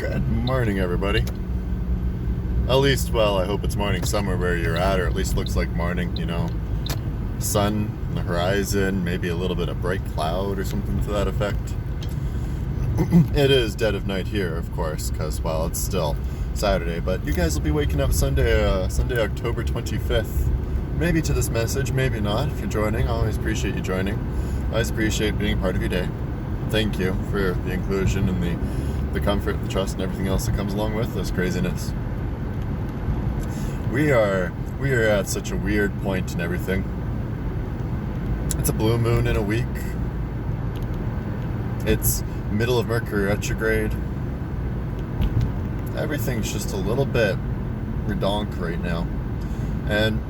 Good morning, everybody. At least, well, I hope it's morning somewhere where you're at, or at least looks like morning, sun on the horizon, maybe a little bit of bright cloud or something to that effect. It is dead of night here, of course, because, well, it's still Saturday, but you guys will be waking up Sunday, October 25th. Maybe to this message, maybe not. If you're joining, I always appreciate you joining. I always appreciate being part of your day. Thank you for the inclusion and the comfort, the trust, and everything else that comes along with this craziness. We are at such a weird point in everything. It's a blue moon in a week. It's middle of Mercury retrograde. Everything's just a little bit redonk right now. And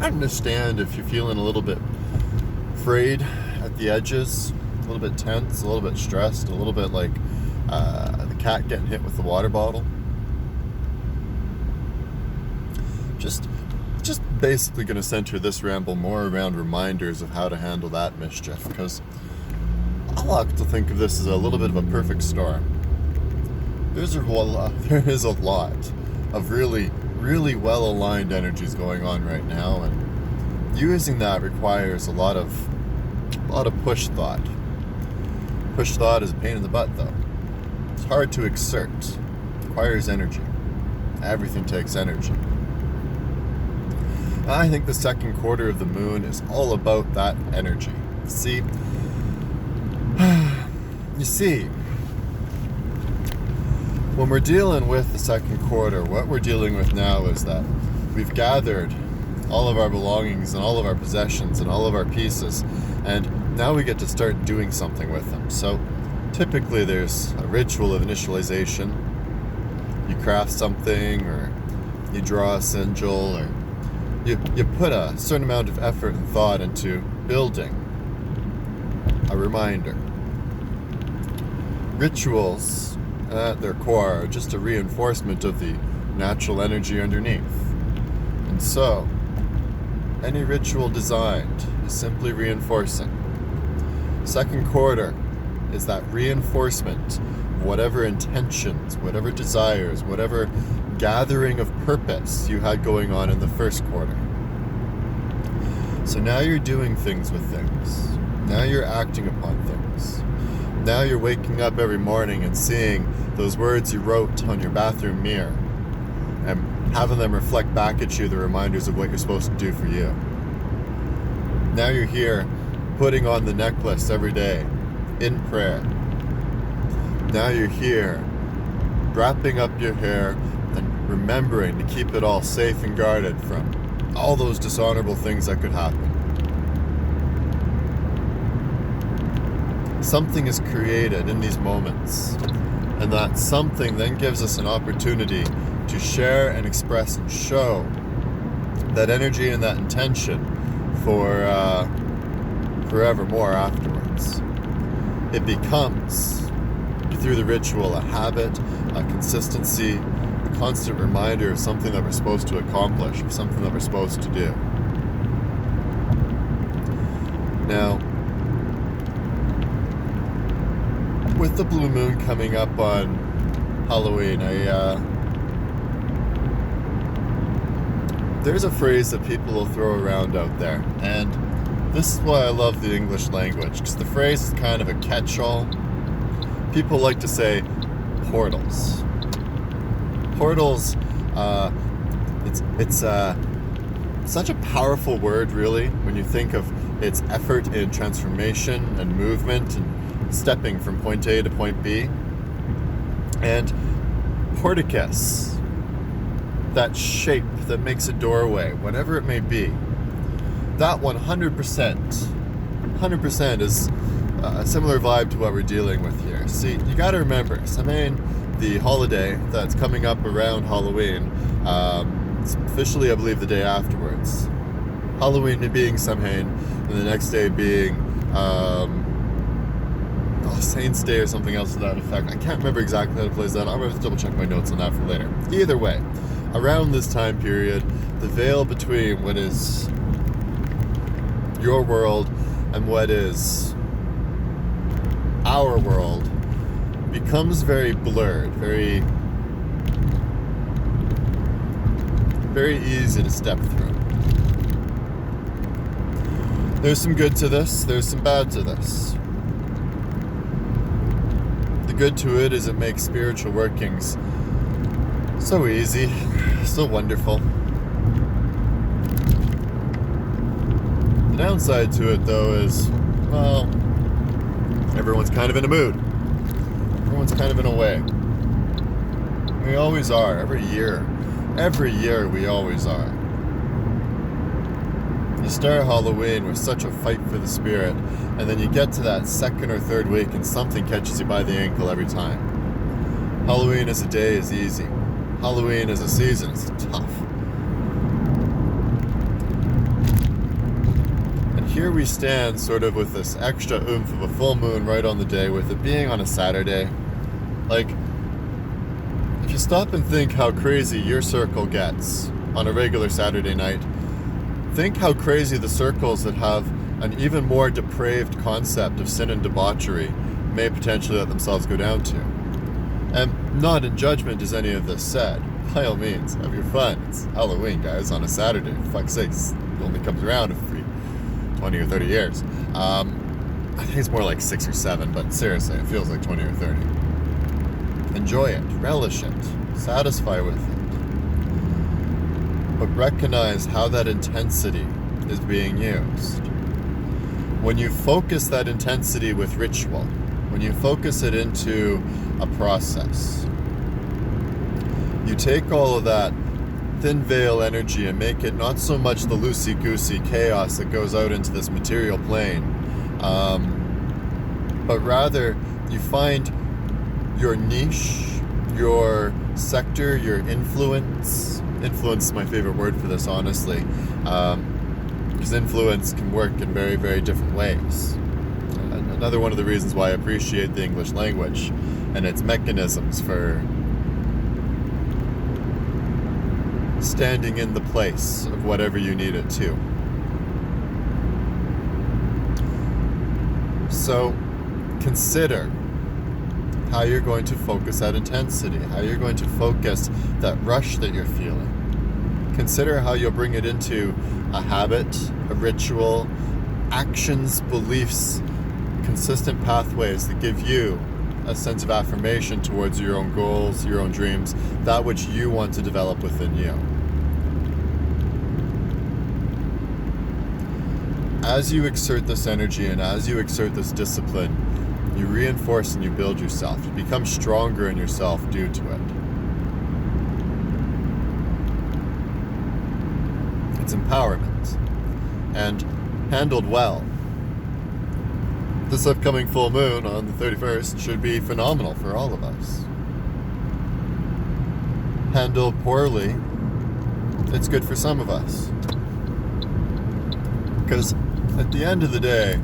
I understand if you're feeling a little bit frayed at the edges, a little bit tense, a little bit stressed, a little bit like the cat getting hit with the water bottle. Just basically going to center this ramble more around reminders of how to handle that mischief, because I like to think of this as a little bit of a perfect storm. There is a lot of really, really well-aligned energies going on right now, and using that requires a lot of push thought. Push thought is a pain in the butt, though. It's hard to exert. It requires energy. Everything takes energy. And I think the second quarter of the moon is all about that energy. You see, when we're dealing with the second quarter, what we're dealing with now is that we've gathered all of our belongings and all of our possessions and all of our pieces, and now we get to start doing something with them. So typically there's a ritual of initialization. You craft something, or you draw a sigil, or you put a certain amount of effort and thought into building a reminder. Rituals at their core are just a reinforcement of the natural energy underneath. And so, any ritual designed is simply reinforcing. Second quarter is that reinforcement of whatever intentions, whatever desires, whatever gathering of purpose you had going on in the first quarter. So now you're doing things with things. Now you're acting upon things. Now you're waking up every morning and seeing those words you wrote on your bathroom mirror and having them reflect back at you the reminders of what you're supposed to do for you. Now you're here putting on the necklace every day in prayer. Now you're here wrapping up your hair and remembering to keep it all safe and guarded from all those dishonorable things that could happen. Something is created in these moments, and that something then gives us an opportunity to share and express and show that energy and that intention for forevermore afterwards. It becomes, through the ritual, a habit, a consistency, a constant reminder of something that we're supposed to accomplish, of something that we're supposed to do. Now, with the blue moon coming up on Halloween, there's a phrase that people will throw around out there, and this is why I love the English language, because the phrase is kind of a catch-all. People like to say portals. Portals, it's such a powerful word, really, when you think of its effort in transformation and movement and stepping from point A to point B. And porticus, that shape that makes a doorway, whatever it may be, that 100% is a similar vibe to what we're dealing with here. See, you got to remember, Samhain, the holiday that's coming up around Halloween, it's officially, I believe, the day afterwards. Halloween being Samhain, and the next day being Saints' Day or something else to that effect. I can't remember exactly how it plays out. I'm going to double check my notes on that for later. Either way, around this time period, the veil between what is your world and what is our world becomes very blurred, very easy to step through. There's some good to this, there's some bad to this. The good to it is it makes spiritual workings so easy, so wonderful. The downside to it, though, is, well, everyone's kind of in a mood. Everyone's kind of in a way. We always are, every year. Every year we always are. You start Halloween with such a fight for the spirit, and then you get to that second or third week and something catches you by the ankle every time. Halloween as a day is easy. Halloween as a season is tough. And here we stand sort of with this extra oomph of a full moon right on the day, with it being on a Saturday. Like, if you stop and think how crazy your circle gets on a regular Saturday night, think how crazy the circles that have an even more depraved concept of sin and debauchery may potentially let themselves go down to. And not in judgment is any of this said. By all means, have your fun. It's Halloween, guys, on a Saturday. For fuck's sakes, it only comes around every 20 or 30 years. I think it's more like 6 or 7, but seriously, it feels like 20 or 30. Enjoy it, relish it, satisfy with it. But recognize how that intensity is being used. When you focus that intensity with ritual, when you focus it into a process, you take all of that thin veil energy and make it not so much the loosey-goosey chaos that goes out into this material plane, but rather you find your niche, your sector, your influence. Influence is my favorite word for this, honestly, because influence can work in very, very different ways. Another one of the reasons why I appreciate the English language and its mechanisms for standing in the place of whatever you need it to. So consider how you're going to focus that intensity, how you're going to focus that rush that you're feeling. Consider how you'll bring it into a habit, a ritual, actions, beliefs, consistent pathways that give you a sense of affirmation towards your own goals, your own dreams, that which you want to develop within you. As you exert this energy and as you exert this discipline, you reinforce and you build yourself. You become stronger in yourself due to it. It's empowerment. And handled well, this upcoming full moon on the 31st should be phenomenal for all of us. Handled poorly, it's good for some of us. Because at the end of the day,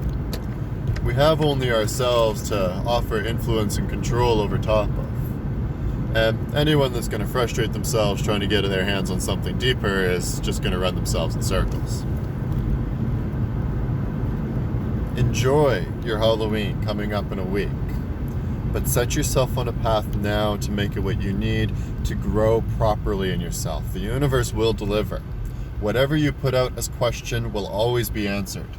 we have only ourselves to offer influence and control over top of. And anyone that's going to frustrate themselves trying to get their hands on something deeper is just going to run themselves in circles. Enjoy your Halloween coming up in a week, but set yourself on a path now to make it what you need to grow properly in yourself. The universe will deliver. Whatever you put out as question will always be answered.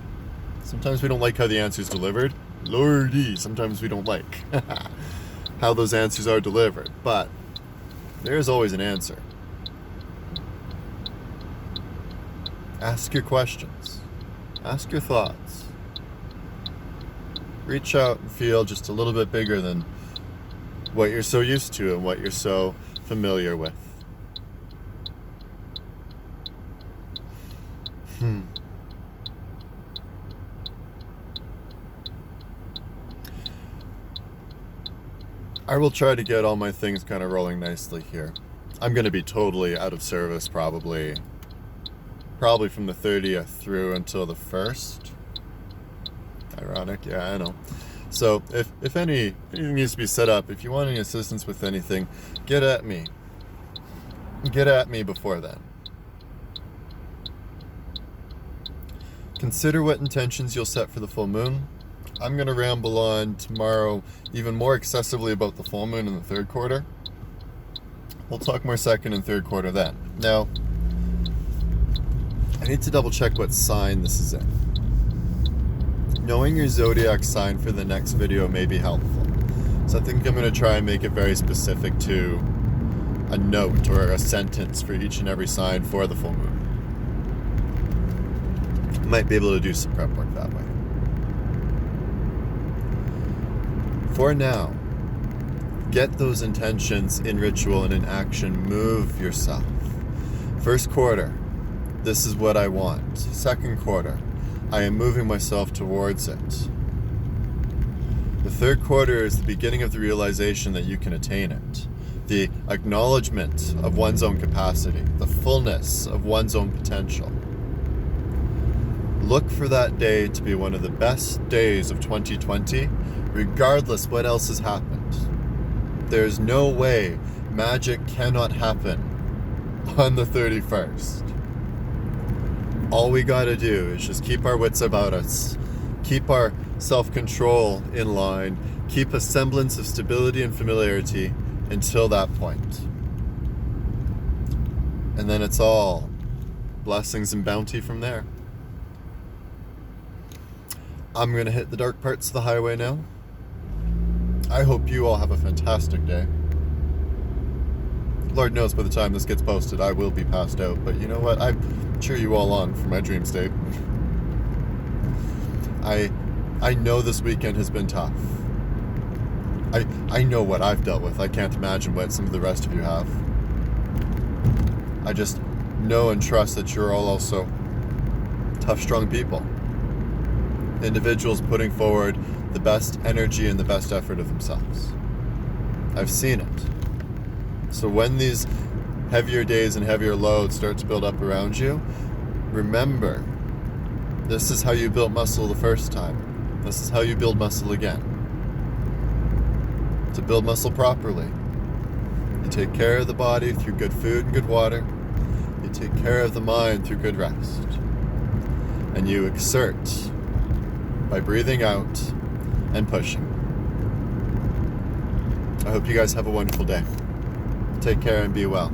Sometimes we don't like how the answer's delivered. Lordy, sometimes we don't like how those answers are delivered, but there is always an answer. Ask your questions. Ask your thoughts. Reach out and feel just a little bit bigger than what you're so used to and what you're so familiar with. I will try to get all my things kind of rolling nicely here. I'm going to be totally out of service probably from the 30th through until the 1st. Ironic, yeah, I know. So if anything needs to be set up, if you want any assistance with anything, get at me. Get at me before then. Consider what intentions you'll set for the full moon. I'm going to ramble on tomorrow even more excessively about the full moon in the third quarter. We'll talk more second and third quarter then. Now, I need to double check what sign this is in. Knowing your zodiac sign for the next video may be helpful. So I think I'm going to try and make it very specific to a note or a sentence for each and every sign for the full moon. Might be able to do some prep work that way. For now, get those intentions in ritual and in action. Move yourself. First quarter, this is what I want. Second quarter, I am moving myself towards it. The third quarter is the beginning of the realization that you can attain it. The acknowledgement of one's own capacity, the fullness of one's own potential. Look for that day to be one of the best days of 2020, regardless what else has happened. There's no way magic cannot happen on the 31st. All we gotta do is just keep our wits about us, keep our self-control in line, keep a semblance of stability and familiarity until that point. And then it's all blessings and bounty from there. I'm going to hit the dark parts of the highway now. I hope you all have a fantastic day. Lord knows by the time this gets posted, I will be passed out. But you know what? I cheer you all on for my dream state. I know this weekend has been tough. I know what I've dealt with. I can't imagine what some of the rest of you have. I just know and trust that you're all also tough, strong people. Individuals putting forward the best energy and the best effort of themselves. I've seen it. So when these heavier days and heavier loads start to build up around you, remember, this is how you built muscle the first time. This is how you build muscle again. To build muscle properly, you take care of the body through good food and good water. You take care of the mind through good rest. And you exert by breathing out and pushing. I hope you guys have a wonderful day. Take care and be well.